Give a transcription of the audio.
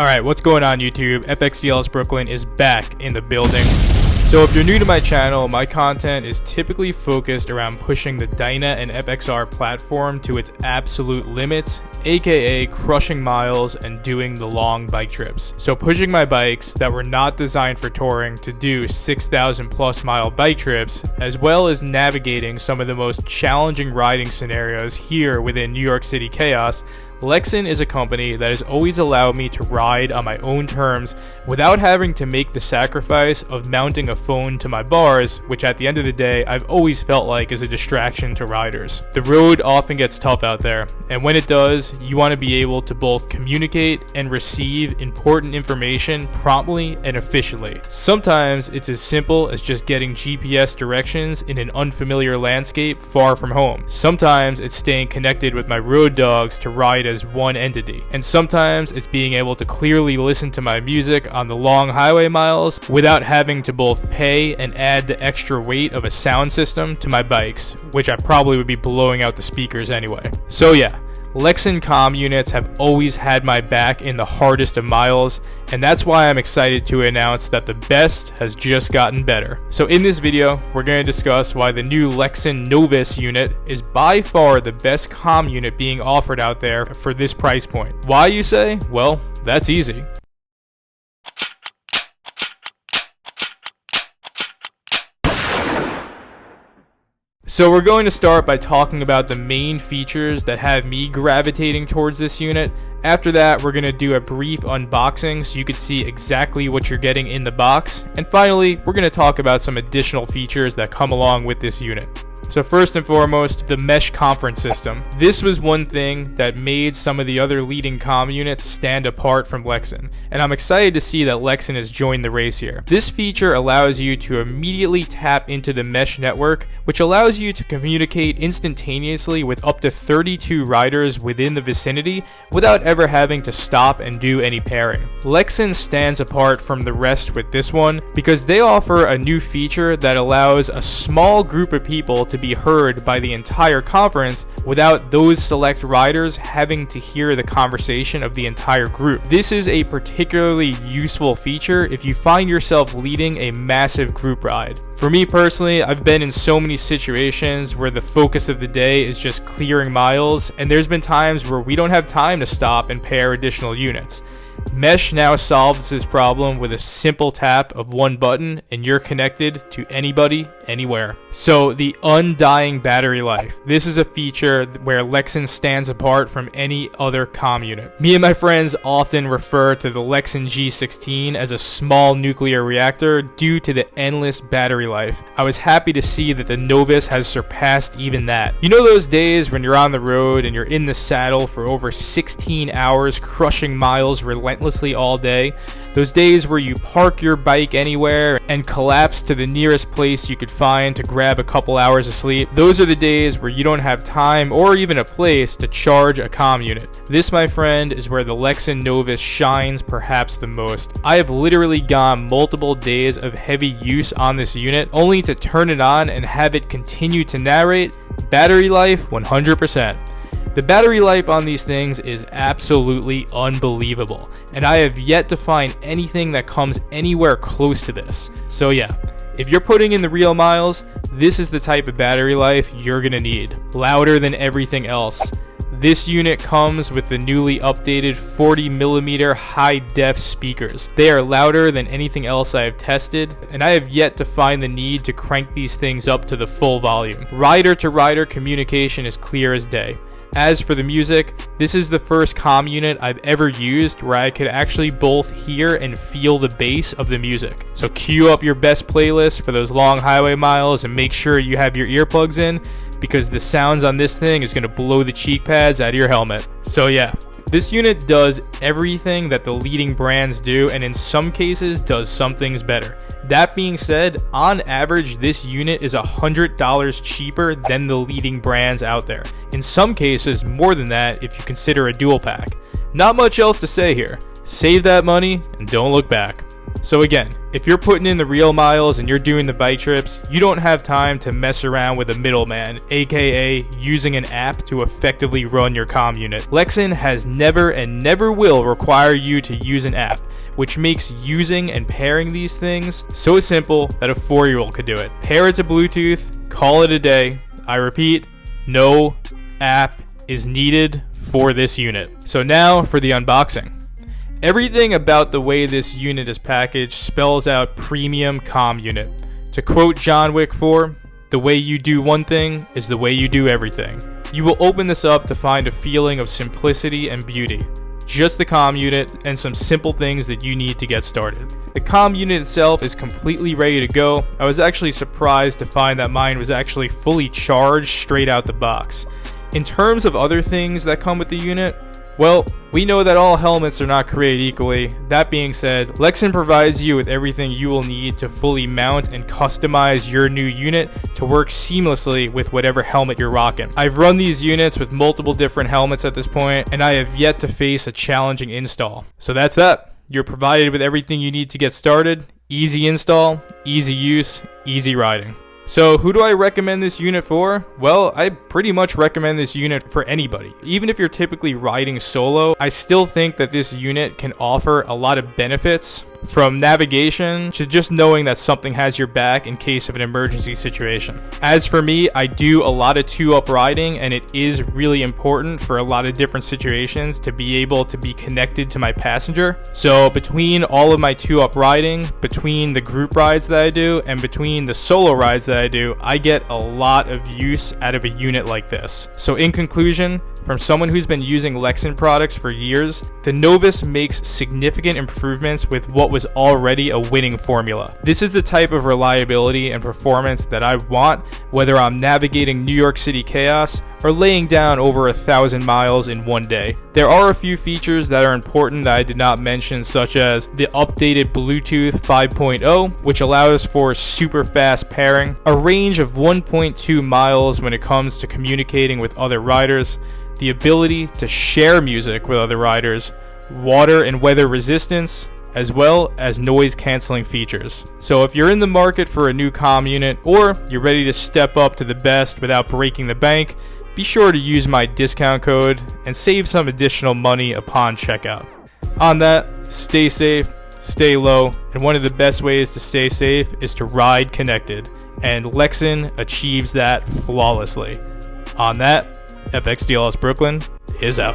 Alright, what's going on YouTube? FXDLS Brooklyn is back in the building. So if you're new to my channel, my content is typically focused around pushing the Dyna and FXR platform to its absolute limits, aka crushing miles and doing the long bike trips. So pushing my bikes that were not designed for touring to do 6,000 plus mile bike trips, as well as navigating some of the most challenging riding scenarios here within New York City chaos. Lexin is a company that has always allowed me to ride on my own terms without having to make the sacrifice of mounting a phone to my bars, which at the end of the day I've always felt like is a distraction to riders. The road often gets tough out there, and when it does, you want to be able to both communicate and receive important information promptly and efficiently. Sometimes it's as simple as just getting GPS directions in an unfamiliar landscape far from home. Sometimes it's staying connected with my road dogs to ride as one entity, and sometimes it's being able to clearly listen to my music on the long highway miles without having to both pay and add the extra weight of a sound system to my bikes, which I probably would be blowing out the speakers anyway. So yeah, Lexin Comm units have always had my back in the hardest of miles, and that's why I'm excited to announce that the best has just gotten better. So in this video, we're going to discuss why the new Lexin Novus unit is by far the best comm unit being offered out there for this price point. Why, you say? Well, that's easy. So we're going to start by talking about the main features that have me gravitating towards this unit. After that, we're going to do a brief unboxing so you can see exactly what you're getting in the box. And finally, we're going to talk about some additional features that come along with this unit. So first and foremost, the mesh conference system. This was one thing that made some of the other leading comm units stand apart from Lexin, and I'm excited to see that Lexin has joined the race here. This feature allows you to immediately tap into the mesh network, which allows you to communicate instantaneously with up to 32 riders within the vicinity without ever having to stop and do any pairing. Lexin stands apart from the rest with this one because they offer a new feature that allows a small group of people to be heard by the entire conference without those select riders having to hear the conversation of the entire group. This is a particularly useful feature if you find yourself leading a massive group ride. For me personally, I've been in so many situations where the focus of the day is just clearing miles, and there's been times where we don't have time to stop and pair additional units. Mesh now solves this problem with a simple tap of one button, and you're connected to anybody, anywhere. So the undying battery life. This is a feature where Lexin stands apart from any other comm unit. Me and my friends often refer to the Lexin G16 as a small nuclear reactor due to the endless battery life. I was happy to see that the Novus has surpassed even that. You know those days when you're on the road and you're in the saddle for over 16 hours crushing miles relentlessly all day? Those days where you park your bike anywhere and collapse to the nearest place you could find to grab a couple hours of sleep? Those are the days where you don't have time or even a place to charge a comm unit. This, my friend, is where the Lexin Novus shines perhaps the most. I have literally gone multiple days of heavy use on this unit only to turn it on and have it continue to narrate battery life 100%. The battery life on these things is absolutely unbelievable, and I have yet to find anything that comes anywhere close to this. So yeah, if you're putting in the real miles, this is the type of battery life you're gonna need. Louder than everything else. This unit comes with the newly updated 40mm high-def speakers. They are louder than anything else I have tested, and I have yet to find the need to crank these things up to the full volume. Rider-to-rider communication is clear as day. As for the music, this is the first comm unit I've ever used where I could actually both hear and feel the bass of the music. So cue up your best playlist for those long highway miles and make sure you have your earplugs in, because the sounds on this thing is going to blow the cheek pads out of your helmet. So yeah, this unit does everything that the leading brands do, and in some cases does some things better. That being said, on average, this unit is $100 cheaper than the leading brands out there. In some cases, more than that if you consider a dual pack. Not much else to say here. Save that money and don't look back. So again, if you're putting in the real miles and you're doing the bike trips, you don't have time to mess around with a middleman, aka using an app to effectively run your comm unit. Lexin has never and never will require you to use an app, which makes using and pairing these things so simple that a 4-year-old could do it. Pair it to Bluetooth, call it a day. I repeat, no app is needed for this unit. So now for the unboxing. Everything about the way this unit is packaged spells out premium comm unit. To quote John Wick 4, the way you do one thing is the way you do everything. You will open this up to find a feeling of simplicity and beauty. Just the comm unit and some simple things that you need to get started. The comm unit itself is completely ready to go. I was actually surprised to find that mine was actually fully charged straight out the box. In terms of other things that come with the unit, well, we know that all helmets are not created equally. That being said, Lexin provides you with everything you will need to fully mount and customize your new unit to work seamlessly with whatever helmet you're rocking. I've run these units with multiple different helmets at this point, and I have yet to face a challenging install. So that's that. You're provided with everything you need to get started. Easy install, easy use, easy riding. So who do I recommend this unit for? Well, I pretty much recommend this unit for anybody. Even if you're typically riding solo, I still think that this unit can offer a lot of benefits, from navigation to just knowing that something has your back in case of an emergency situation. As for me, I do a lot of 2-up riding, and it is really important for a lot of different situations to be able to be connected to my passenger. So between all of my 2-up riding, between the group rides that I do, and between the solo rides that I do, I get a lot of use out of a unit like this. So in conclusion, from someone who's been using Lexin products for years, the Novus makes significant improvements with what was already a winning formula. This is the type of reliability and performance that I want, whether I'm navigating New York City chaos or laying down over 1,000 miles in one day. There are a few features that are important that I did not mention, such as the updated Bluetooth 5.0, which allows for super fast pairing, a range of 1.2 miles when it comes to communicating with other riders, the ability to share music with other riders, water and weather resistance, as well as noise canceling features. So if you're in the market for a new comm unit, or you're ready to step up to the best without breaking the bank, be sure to use my discount code and save some additional money upon checkout. On that, stay safe, stay low, and one of the best ways to stay safe is to ride connected, and Lexin achieves that flawlessly. On that, FXDLS Brooklyn is out.